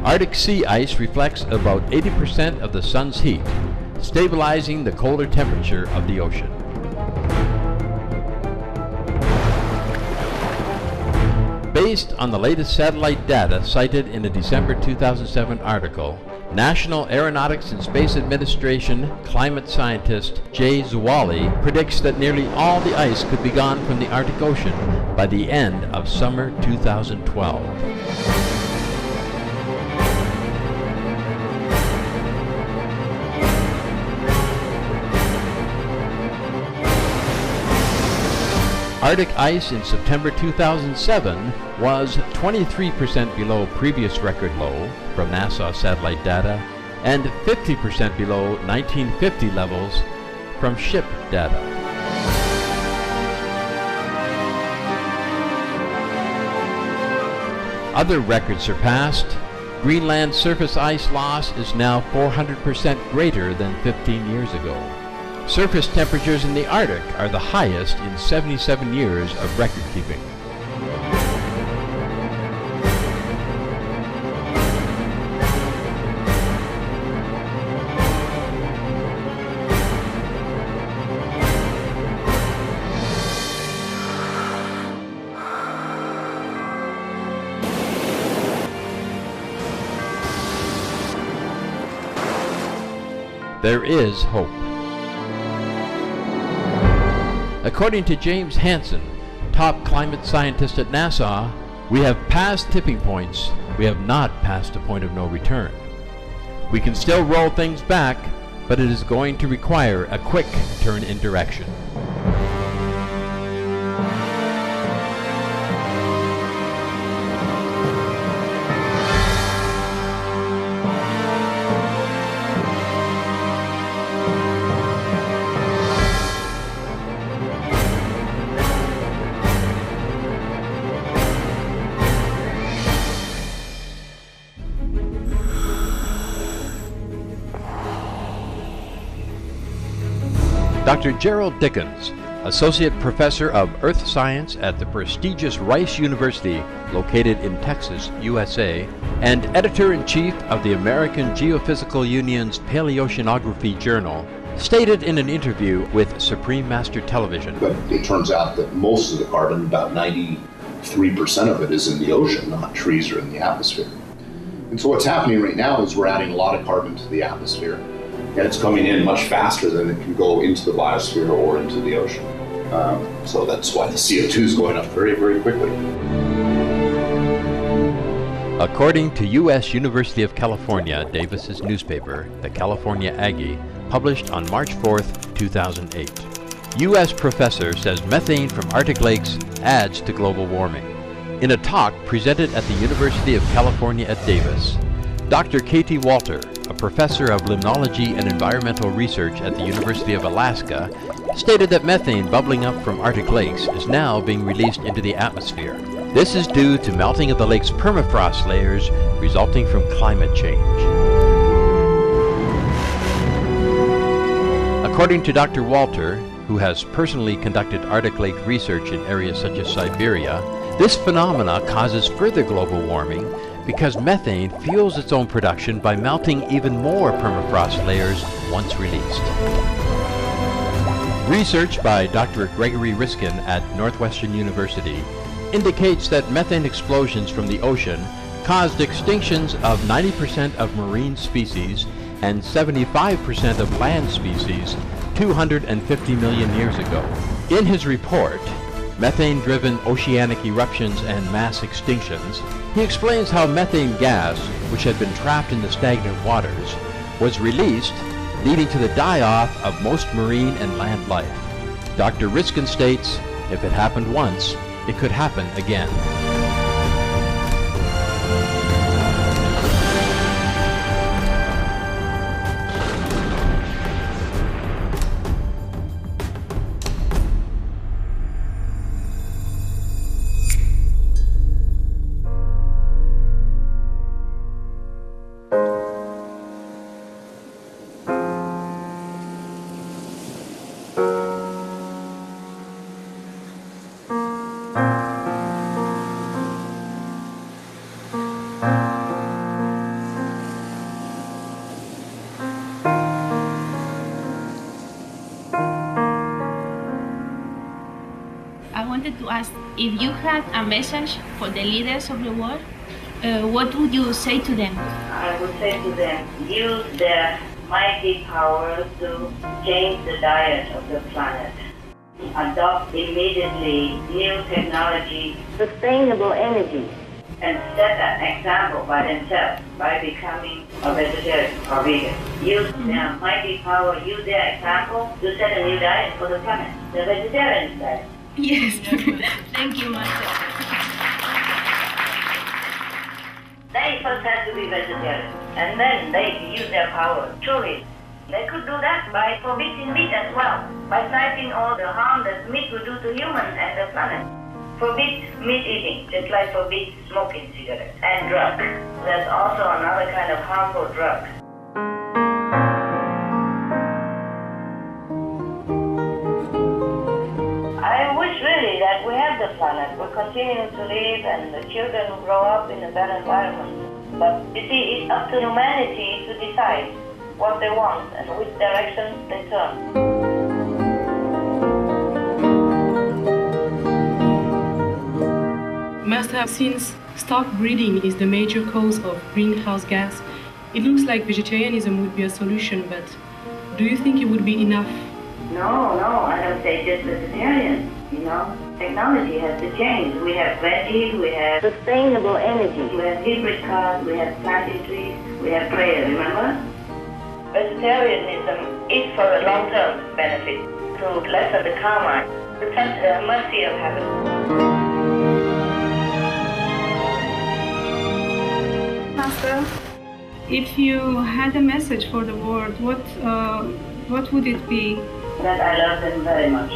Arctic sea ice reflects about 80% of the sun's heat, stabilizing the colder temperature of the ocean. Based on the latest satellite data cited in a December 2007 article, National Aeronautics and Space Administration climate scientist Jay Zwally predicts that nearly all the ice could be gone from the Arctic Ocean by the end of summer 2012. Arctic ice in September 2007 was 23% below previous record low from NASA satellite data and 50% below 1950 levels from ship data. Other records surpassed. Greenland surface ice loss is now 400% greater than 15 years ago. Surface temperatures in the Arctic are the highest in 77 years of record keeping. There is hope. According to James Hansen, top climate scientist at NASA, we have passed tipping points. We have not passed a point of no return. We can still roll things back, but it is going to require a quick turn in direction. Dr. Gerald Dickens, Associate Professor of Earth Science at the prestigious Rice University located in Texas, USA, and Editor-in-Chief of the American Geophysical Union's Paleoceanography Journal, stated in an interview with Supreme Master Television. But it turns out that most of the carbon, about 93% of it, is in the ocean, not trees or in the atmosphere. And so what's happening right now is we're adding a lot of carbon to the atmosphere, and it's coming in much faster than it can go into the biosphere or into the ocean. So that's why the CO2 is going up very, very quickly. According to U.S. University of California Davis's newspaper, the California Aggie, published on March 4th, 2008, U.S. professor says methane from Arctic lakes adds to global warming. In a talk presented at the University of California at Davis, Dr. Katie Walter, a professor of limnology and environmental research at the University of Alaska, stated that methane bubbling up from Arctic lakes is now being released into the atmosphere. This is due to melting of the lake's permafrost layers resulting from climate change. According to Dr. Walter, who has personally conducted Arctic lake research in areas such as Siberia, this phenomena causes further global warming because methane fuels its own production by melting even more permafrost layers once released. Research by Dr. Gregory Riskin at Northwestern University indicates that methane explosions from the ocean caused extinctions of 90% of marine species and 75% of land species 250 million years ago. In his report, Methane-Driven Oceanic Eruptions and Mass Extinctions, he explains how methane gas, which had been trapped in the stagnant waters, was released, leading to the die-off of most marine and land life. Dr. Riskin states, if it happened once, it could happen again. wanted to ask, if you had a message for the leaders of the world, what would you say to them? I would say to them, use their mighty power to change the diet of the planet. Adopt immediately new technology, sustainable energy, and set an example by themselves by becoming a vegetarian or vegan. Use their mighty power, use their example to set a new diet for the planet, the vegetarian diet. Yes, thank you, Master. They first have to be vegetarian, and then they use their power, truly. They could do that by forbidding meat as well, by citing all the harm that meat would do to humans and the planet. Forbid meat eating, just like forbid smoking cigarettes and drugs. There's also another kind of harmful drug. I wish really that we have the planet. We're continuing to live and the children will grow up in a better environment. But you see, it's up to humanity to decide what they want and which direction they turn. Must have, since stock breeding is the major cause of greenhouse gas, it looks like vegetarianism would be a solution, but do you think it would be enough? No, I don't say just vegetarian, Technology has to change. We have veggies, we have sustainable energy, we have hybrid cars, we have planting trees, we have prayer, remember? Vegetarianism is for a long-term benefit, to lessen the karma, to touch the mercy of heaven. Master, if you had a message for the world, what would it be? That I love them very much.